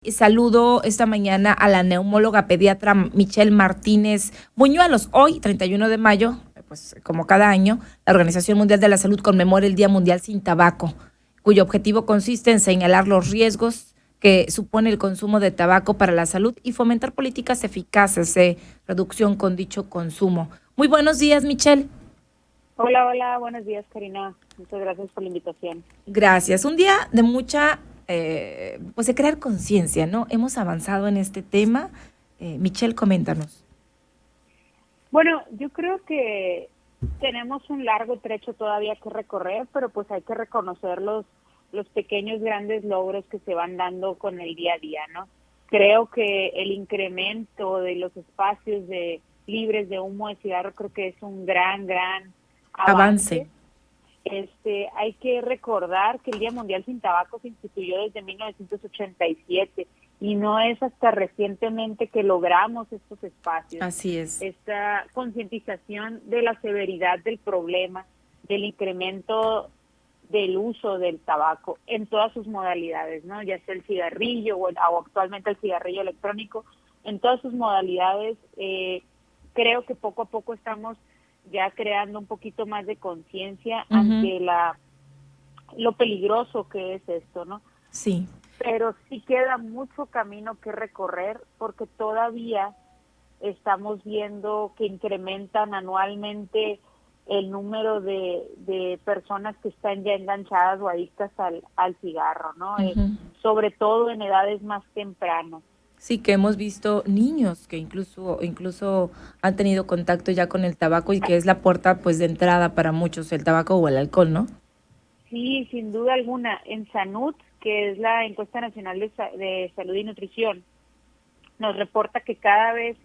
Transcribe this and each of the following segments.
Saludo esta mañana a la neumóloga pediatra Michelle Martínez Buñuelos. Hoy, 31 de mayo, pues como cada año, la Organización Mundial de la Salud conmemora el Día Mundial sin Tabaco, cuyo objetivo consiste en señalar los riesgos que supone el consumo de tabaco para la salud y fomentar políticas eficaces de reducción con dicho consumo. Muy buenos días, Michelle. Hola, buenos días, Karina. Muchas gracias por la invitación. Gracias. Un día de mucha, pues de crear conciencia, ¿no? Hemos avanzado en este tema. Michelle, coméntanos. Bueno, yo creo que tenemos un largo trecho todavía que recorrer, pero pues hay que reconocer los pequeños, grandes logros que se van dando con el día a día, ¿no? Creo que el incremento de los espacios libres de humo de cigarro creo que es un gran avance. Hay que recordar que el Día Mundial sin Tabaco se instituyó desde 1987 y no es hasta recientemente que logramos estos espacios. Así es. Esta concientización de la severidad del problema, del incremento del uso del tabaco en todas sus modalidades, ¿no? Ya sea el cigarrillo o actualmente el cigarrillo electrónico, en todas sus modalidades. Creo que poco a poco estamos ya creando un poquito más de conciencia ante lo peligroso que es esto, ¿no? Sí. Pero sí queda mucho camino que recorrer porque todavía estamos viendo que incrementan anualmente el número de personas que están ya enganchadas o adictas al cigarro, ¿no? Sobre todo en edades más tempranas. Sí, que hemos visto niños que incluso han tenido contacto ya con el tabaco y que es la puerta pues de entrada para muchos, el tabaco o el alcohol, ¿no? Sí, sin duda alguna. En SANUT, que es la Encuesta Nacional de Salud y Nutrición, nos reporta que cada vez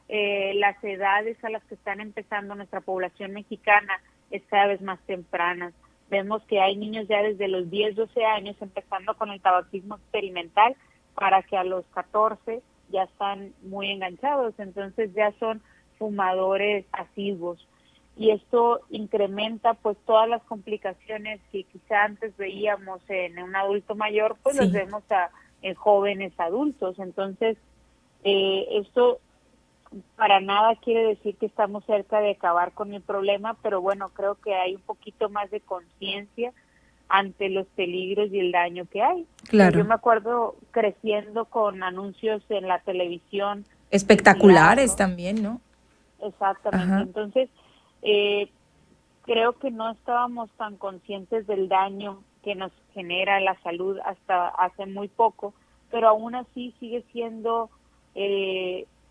las edades a las que están empezando nuestra población mexicana es cada vez más temprana. Vemos que hay niños ya desde los 10, 12 años empezando con el tabaquismo experimental para que a los 14 ya están muy enganchados, entonces ya son fumadores asiduos. Y esto incrementa pues todas las complicaciones que quizá antes veíamos en un adulto mayor, pues Sí. los vemos en jóvenes adultos. Entonces, esto para nada quiere decir que estamos cerca de acabar con el problema, pero bueno, creo que hay un poquito más de conciencia ante los peligros y el daño que hay. Claro. Yo me acuerdo creciendo con anuncios en la televisión. Espectaculares también, ¿no? Exactamente. Ajá. Entonces, creo que no estábamos tan conscientes del daño que nos genera la salud hasta hace muy poco, pero aún así sigue siendo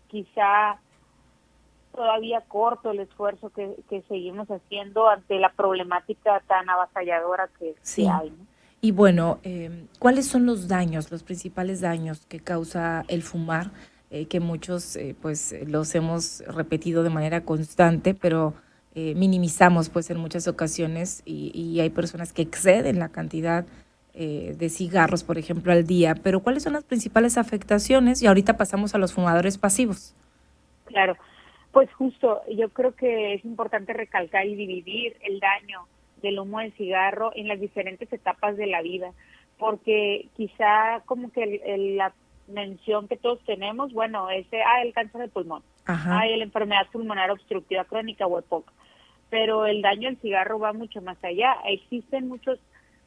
quizá todavía corto el esfuerzo que seguimos haciendo ante la problemática tan avasalladora que hay, ¿no? Y bueno, ¿cuáles son los principales daños que causa el fumar? Que muchos pues los hemos repetido de manera constante, pero minimizamos pues en muchas ocasiones y hay personas que exceden la cantidad de cigarros, por ejemplo, al día. Pero ¿cuáles son las principales afectaciones? Y ahorita pasamos a los fumadores pasivos. Claro, pues justo, yo creo que es importante recalcar y dividir el daño del humo del cigarro en las diferentes etapas de la vida, porque quizá como que la mención que todos tenemos, bueno, es el cáncer de pulmón, la enfermedad pulmonar obstructiva crónica o EPOC, pero el daño del cigarro va mucho más allá. Existen muchos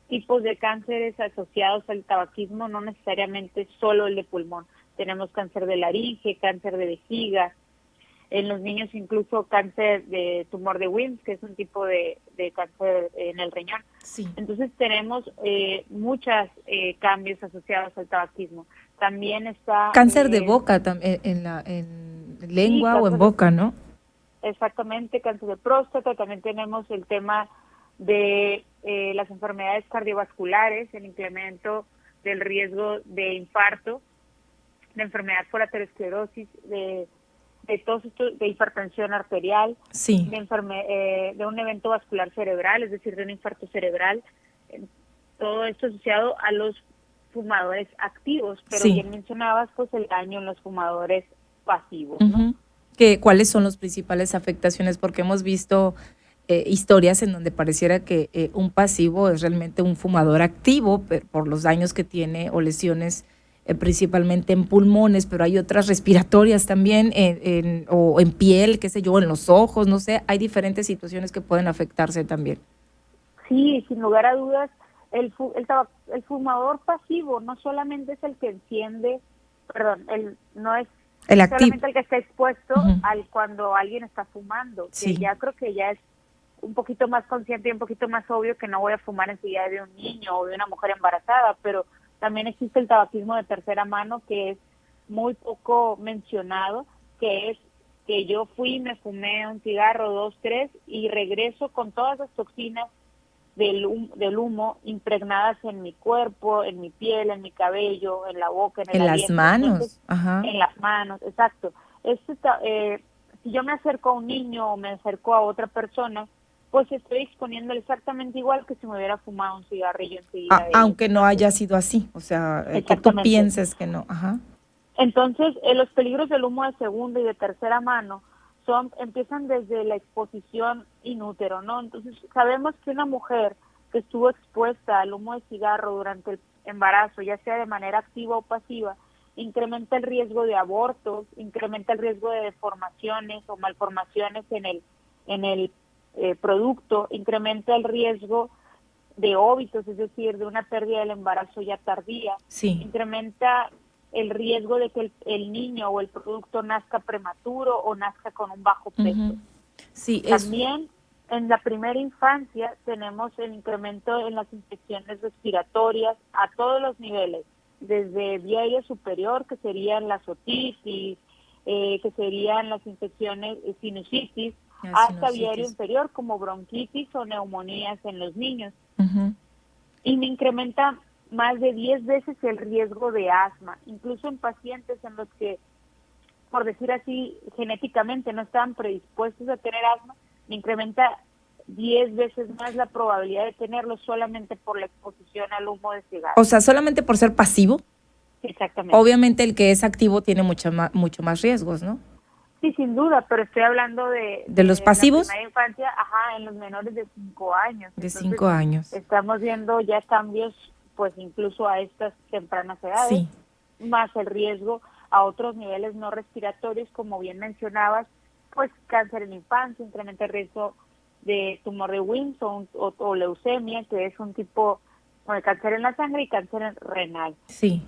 tipos de cánceres asociados al tabaquismo, no necesariamente solo el de pulmón. Tenemos cáncer de laringe, cáncer de vejiga, en los niños incluso cáncer de tumor de Wilms, que es un tipo de cáncer en el riñón. Sí. Entonces tenemos muchos cambios asociados al tabaquismo. También está... Cáncer de boca, en lengua o en boca, ¿no? Exactamente, cáncer de próstata. También tenemos el tema de las enfermedades cardiovasculares, el incremento del riesgo de infarto, de enfermedad por aterosclerosis, de todo esto, de hipertensión arterial, sí. de un evento vascular cerebral, es decir, de un infarto cerebral, todo esto asociado a los fumadores activos, pero bien mencionabas pues el daño en los fumadores pasivos, ¿no? ¿Cuáles son las principales afectaciones? Porque hemos visto historias en donde pareciera que un pasivo es realmente un fumador activo por los daños que tiene o lesiones principalmente en pulmones, pero hay otras respiratorias también, o en piel, qué sé yo, en los ojos, no sé, hay diferentes situaciones que pueden afectarse también. Sí, sin lugar a dudas, el fumador pasivo no solamente es el que enciende, perdón, no es El activo. solamente el que está expuesto al cuando alguien está fumando, Sí. que ya creo que ya es un poquito más consciente y un poquito más obvio que no voy a fumar enseguida de un niño o de una mujer embarazada, pero también existe el tabaquismo de tercera mano que es muy poco mencionado, que es que yo fui, me fumé un cigarro, 2, 3 y regreso con todas las toxinas del humo impregnadas en mi cuerpo, en mi piel, en mi cabello, en la boca, en el En las aliento. manos. Entonces, Ajá. en las manos, exacto. Si yo me acerco a un niño o me acerco a otra persona, pues estoy exponiéndole exactamente igual que si me hubiera fumado un cigarrillo enseguida de ellos. Aunque no haya sido así, o sea, que tú Exactamente. pienses que no. Ajá. Entonces, los peligros del humo de segunda y de tercera mano empiezan desde la exposición in útero, ¿no? Entonces, sabemos que una mujer que estuvo expuesta al humo de cigarro durante el embarazo, ya sea de manera activa o pasiva, incrementa el riesgo de abortos, incrementa el riesgo de deformaciones o malformaciones en el producto, incrementa el riesgo de óbitos, es decir, de una pérdida del embarazo ya tardía, Sí. incrementa el riesgo de que el niño o el producto nazca prematuro o nazca con un bajo peso. Sí, También en la primera infancia tenemos el incremento en las infecciones respiratorias a todos los niveles, desde vía aérea superior, que serían las otitis, que serían las infecciones sinusitis, hasta vía aérea inferior como bronquitis o neumonías en los niños. Y me incrementa más de 10 veces el riesgo de asma, incluso en pacientes en los que, por decir así, genéticamente no estaban predispuestos a tener asma, me incrementa 10 veces más la probabilidad de tenerlo solamente por la exposición al humo de cigarro. O sea, solamente por ser pasivo. Exactamente. Obviamente el que es activo tiene mucho más riesgos, ¿no? Sí, sin duda, pero estoy hablando de los pasivos. La primera infancia, en los menores de 5 años. De Entonces, 5 años. Estamos viendo ya cambios, pues incluso a estas tempranas edades, sí. Más el riesgo a otros niveles no respiratorios, como bien mencionabas, pues cáncer en la infancia, incrementa el riesgo de tumor de Wilson o leucemia, que es un tipo de cáncer en la sangre y cáncer renal. Sí.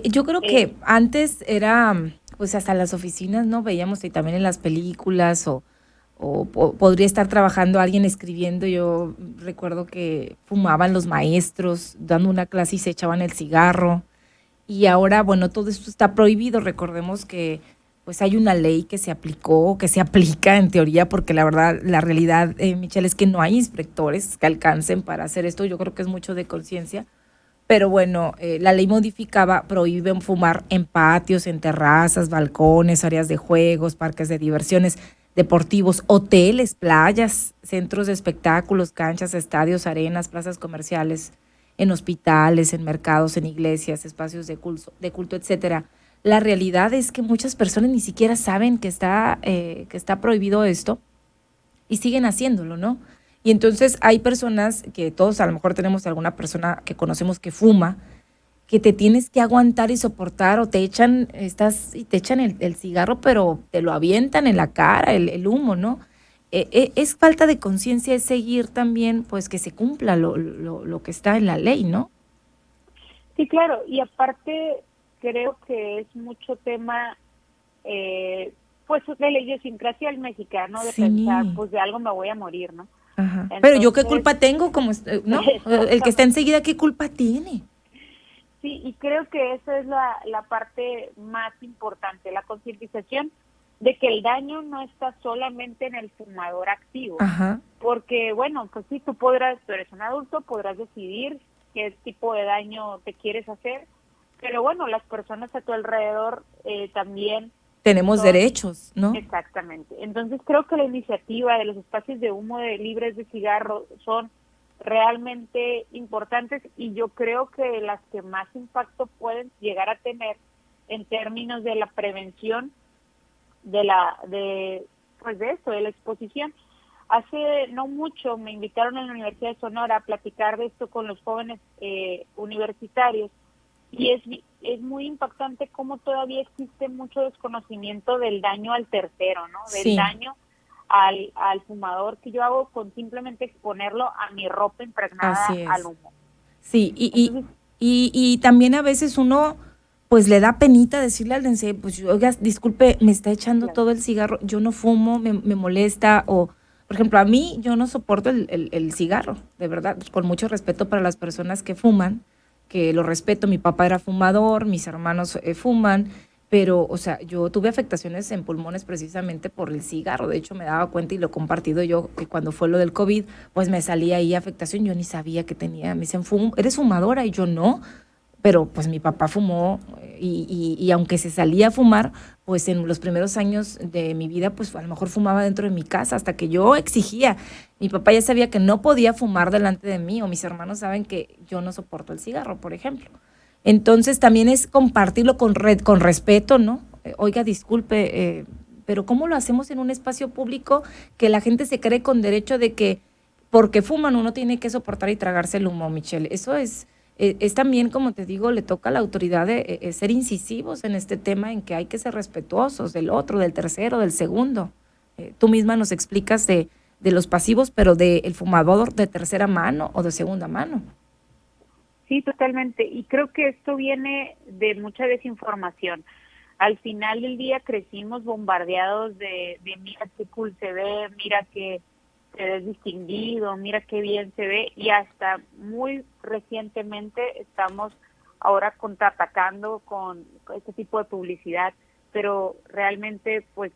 Yo creo que antes era, pues hasta las oficinas, ¿no? Veíamos y también en las películas o podría estar trabajando alguien escribiendo. Yo recuerdo que fumaban los maestros dando una clase y se echaban el cigarro. Y ahora, bueno, todo esto está prohibido. Recordemos que pues hay una ley que se aplicó, que se aplica en teoría, porque la verdad, la realidad, Michelle, es que no hay inspectores que alcancen para hacer esto. Yo creo que es mucho de conciencia. Pero bueno, la ley modificaba, prohíben fumar en patios, en terrazas, balcones, áreas de juegos, parques de diversiones, deportivos, hoteles, playas, centros de espectáculos, canchas, estadios, arenas, plazas comerciales, en hospitales, en mercados, en iglesias, espacios de culto, etcétera. La realidad es que muchas personas ni siquiera saben que está prohibido esto y siguen haciéndolo, ¿no? Y entonces hay personas que todos a lo mejor tenemos alguna persona que conocemos que fuma, que te tienes que aguantar y soportar o te echan, te echan el cigarro, pero te lo avientan en la cara, el humo, ¿no? Es falta de conciencia, es seguir también, pues que se cumpla lo que está en la ley, ¿no? Sí, claro, y aparte creo que es mucho tema, pues de la idiosincrasia del mexicano, de pensar, pues de algo me voy a morir, ¿no? Ajá. Entonces, Pero yo qué culpa tengo, como ¿no? El que está enseguida, ¿qué culpa tiene? Sí, y creo que esa es la parte más importante, la concientización de que el daño no está solamente en el fumador activo. Ajá. Porque, bueno, pues sí, tú eres un adulto, podrás decidir qué tipo de daño te quieres hacer, pero bueno, las personas a tu alrededor también tenemos derechos, ¿no? Exactamente. Entonces creo que la iniciativa de los espacios de humo libres de cigarro son realmente importantes y yo creo que las que más impacto pueden llegar a tener en términos de la prevención de la exposición. Hace no mucho me invitaron a la Universidad de Sonora a platicar de esto con los jóvenes universitarios y es muy impactante cómo todavía existe mucho desconocimiento del daño al tercero, ¿no? Del Sí, daño al fumador que yo hago con simplemente exponerlo a mi ropa impregnada así al es. humo. Sí, Entonces, y también a veces uno, pues le da penita decirle al dense, pues oiga, disculpe, me está echando claro. todo el cigarro, yo no fumo, me molesta, o, por ejemplo, a mí yo no soporto el cigarro, de verdad, con mucho respeto para las personas que fuman, que lo respeto, mi papá era fumador, mis hermanos fuman, pero, o sea, yo tuve afectaciones en pulmones precisamente por el cigarro. De hecho, me daba cuenta y lo he compartido yo, que cuando fue lo del COVID, pues me salía ahí afectación. Yo ni sabía que tenía. Me dicen, ¿eres fumadora? Y yo no. Pero pues mi papá fumó y aunque se salía a fumar, pues en los primeros años de mi vida, pues a lo mejor fumaba dentro de mi casa hasta que yo exigía. Mi papá ya sabía que no podía fumar delante de mí, o mis hermanos saben que yo no soporto el cigarro, por ejemplo. Entonces también es compartirlo con respeto, ¿no? Oiga, disculpe, pero ¿cómo lo hacemos en un espacio público que la gente se cree con derecho de que porque fuman uno tiene que soportar y tragarse el humo, Michelle? Eso es también, como te digo, le toca a la autoridad de ser incisivos en este tema, en que hay que ser respetuosos del otro, del tercero, del segundo. Tú misma nos explicas de los pasivos, pero del fumador de tercera mano o de segunda mano. Sí, totalmente. Y creo que esto viene de mucha desinformación. Al final del día crecimos bombardeados de mira qué cool se ve, mira que se ve distinguido, mira qué bien se ve, y hasta muy recientemente estamos ahora contraatacando con este tipo de publicidad, pero realmente pues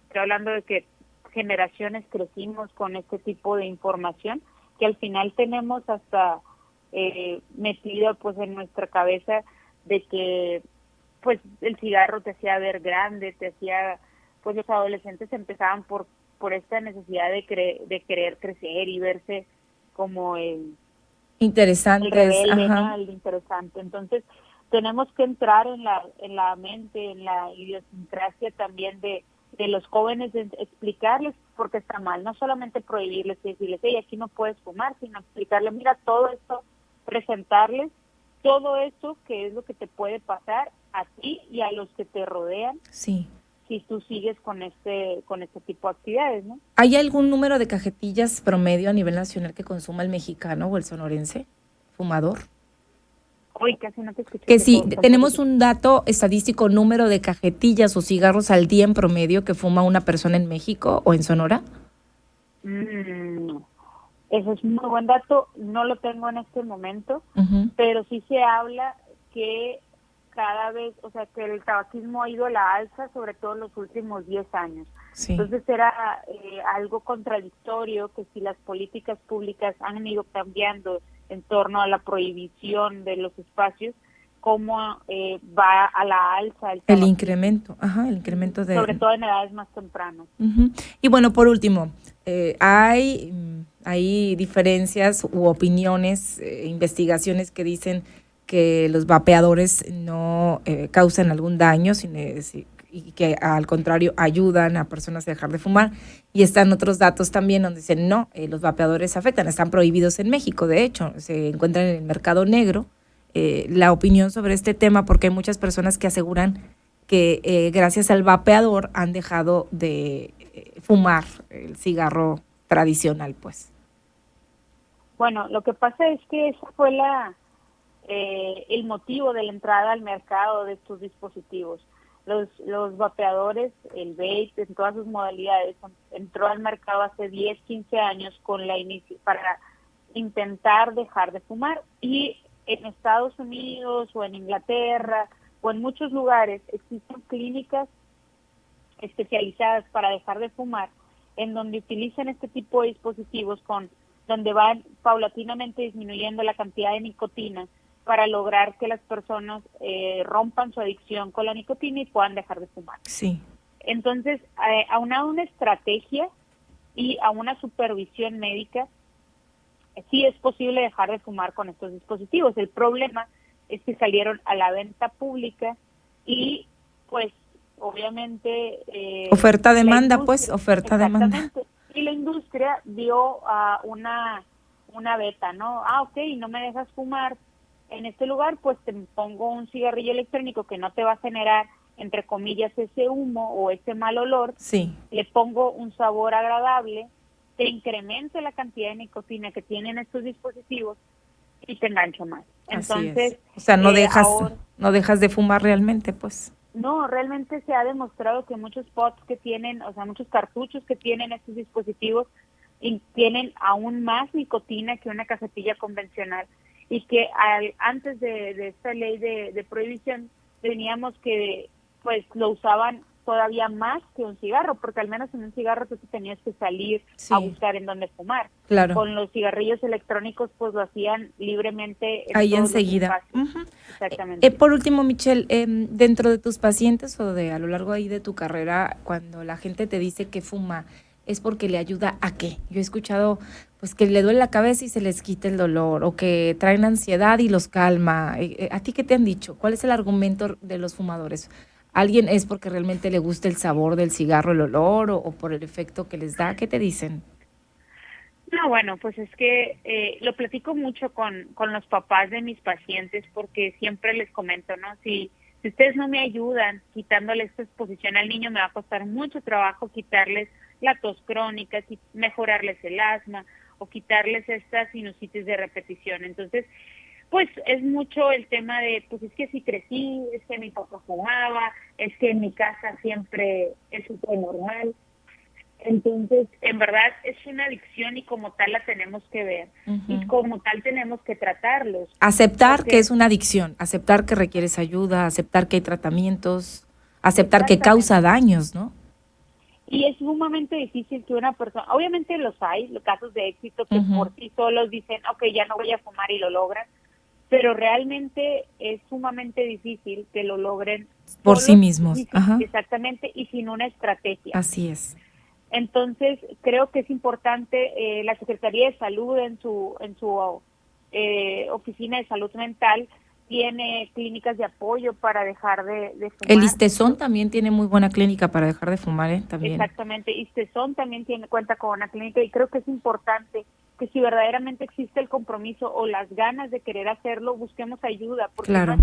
estoy hablando de que generaciones crecimos con este tipo de información que al final tenemos hasta metido pues en nuestra cabeza de que pues el cigarro te hacía ver grande, te hacía, pues los adolescentes empezaban por esta necesidad de querer crecer y verse como el Interesantes, rebelde, ajá. ¿no? El interesante. Entonces, tenemos que entrar en la mente, en la idiosincrasia también de los jóvenes, de explicarles por qué está mal, no solamente prohibirles y decirles, hey, aquí no puedes fumar, sino explicarles, mira, todo esto, presentarles todo esto que es lo que te puede pasar a ti y a los que te rodean Sí. si tú sigues con este tipo de actividades, ¿no? ¿Hay algún número de cajetillas promedio a nivel nacional que consuma el mexicano o el sonorense fumador? Hoy casi no te escuché, Que si fue un tenemos poquito. un dato estadístico, número de cajetillas o cigarros al día en promedio que fuma una persona en México o en Sonora. No. Eso es un muy buen dato, no lo tengo en este momento, Ujú. pero sí se habla que cada vez, o sea, que el tabaquismo ha ido a la alza, sobre todo en los últimos 10 años. Sí. Entonces era algo contradictorio que si las políticas públicas han ido cambiando en torno a la prohibición de los espacios, cómo va a la alza el El tabaquismo, incremento, ajá, el incremento sobre de... todo en edades más tempranas. Ujú. Y bueno, por último, hay diferencias u opiniones, investigaciones que dicen que los vapeadores no causan algún daño y que al contrario ayudan a personas a dejar de fumar. Y están otros datos también donde dicen no, los vapeadores afectan, están prohibidos en México, de hecho, se encuentran en el mercado negro. La opinión sobre este tema, porque hay muchas personas que aseguran que gracias al vapeador han dejado de fumar el cigarro tradicional, pues. Bueno, lo que pasa es que esa fue el motivo de la entrada al mercado de estos dispositivos. Los vapeadores, el vape, en todas sus modalidades, entró al mercado hace 10, 15 años para intentar dejar de fumar. Y en Estados Unidos o en Inglaterra o en muchos lugares existen clínicas especializadas para dejar de fumar, en donde utilizan este tipo de dispositivos donde van paulatinamente disminuyendo la cantidad de nicotina para lograr que las personas rompan su adicción con la nicotina y puedan dejar de fumar. Sí. Entonces, aunado a una estrategia y a una supervisión médica, sí es posible dejar de fumar con estos dispositivos. El problema es que salieron a la venta pública y pues obviamente Oferta-demanda, pues, oferta-demanda. exactamente, y la industria dio una beta, ¿no? Ok, no me dejas fumar, en este lugar pues te pongo un cigarrillo electrónico que no te va a generar, entre comillas, ese humo o ese mal olor, Sí, le pongo un sabor agradable, te incremento la cantidad de nicotina que tienen estos dispositivos y te engancho más. así Entonces, es. O sea, ahora, no dejas de fumar realmente, pues. no, realmente se ha demostrado que muchos pods que tienen, o sea, muchos cartuchos que tienen estos dispositivos y tienen aún más nicotina que una cajetilla convencional y que antes de esta ley de prohibición teníamos que pues lo usaban todavía más que un cigarro, porque al menos en un cigarro tú te tenías que salir a Sí, buscar en dónde fumar. claro. Con los cigarrillos electrónicos pues lo hacían libremente en Ahí todos los enseguida. espacios. Ujú. Exactamente. Por último, Michelle, dentro de tus pacientes o de a lo largo ahí de tu carrera, cuando la gente te dice que fuma, ¿es porque le ayuda a qué? Yo he escuchado pues que le duele la cabeza y se les quita el dolor, o que traen ansiedad y los calma. ¿A ti qué te han dicho? ¿Cuál es el argumento de los fumadores? ¿Alguien es porque realmente le gusta el sabor del cigarro, el olor, o por el efecto que les da? ¿Qué te dicen? No, bueno, pues es que lo platico mucho con los papás de mis pacientes porque siempre les comento, ¿no? Si ustedes no me ayudan quitándole esta exposición al niño, me va a costar mucho trabajo quitarles la tos crónica, mejorarles el asma o quitarles esta sinusitis de repetición. Entonces, pues es mucho el tema de, pues es que si crecí, es que mi papá fumaba, es que en mi casa siempre es súper normal. Entonces, en verdad es una adicción y como tal la tenemos que ver y Ujú. como tal tenemos que tratarlos, Aceptar que porque es una adicción, aceptar que requieres ayuda, aceptar que hay tratamientos, aceptar que causa exactamente. daños, ¿no? Y es sumamente difícil que una persona, obviamente los hay, los casos de éxito que Ujú. por sí solos dicen, ok, ya no voy a fumar y lo logran, pero realmente es sumamente difícil que lo logren Por sí solos mismos, ajá, exactamente y sin una estrategia. así es. Entonces, creo que es importante la Secretaría de Salud en su oficina de salud mental tiene clínicas de apoyo para dejar de El fumar. Listezón también tiene muy buena clínica para dejar de fumar, ¿eh? También. Exactamente. ISTESON también cuenta con una clínica y creo que es importante que si verdaderamente existe el compromiso o las ganas de querer hacerlo, busquemos ayuda, porque Claro.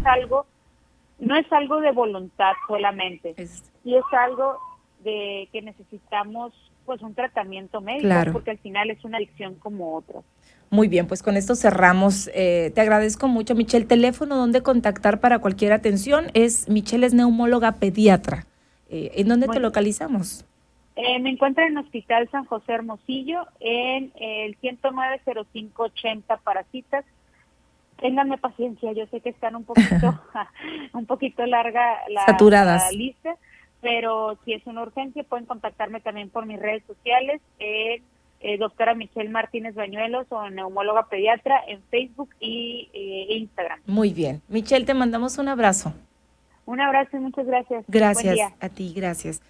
no es algo de voluntad solamente, Es, y es algo de que necesitamos pues un tratamiento médico, claro. porque al final es una adicción como otra. Muy bien, pues con esto cerramos. Te agradezco mucho, Michelle. Teléfono donde contactar para cualquier atención es Michelle es neumóloga pediatra. ¿En dónde te Muy, localizamos? me encuentro en el Hospital San José Hermosillo, en el 109-0580 para citas. Ténganme paciencia, yo sé que están un poquito, un poquito larga la Saturadas. lista, pero si es una urgencia pueden contactarme también por mis redes sociales, doctora Michelle Martínez Bañuelos o neumóloga pediatra en Facebook y Instagram. Muy bien. Michelle, te mandamos un abrazo. Un abrazo y muchas gracias. Buen Gracias día. a ti, gracias.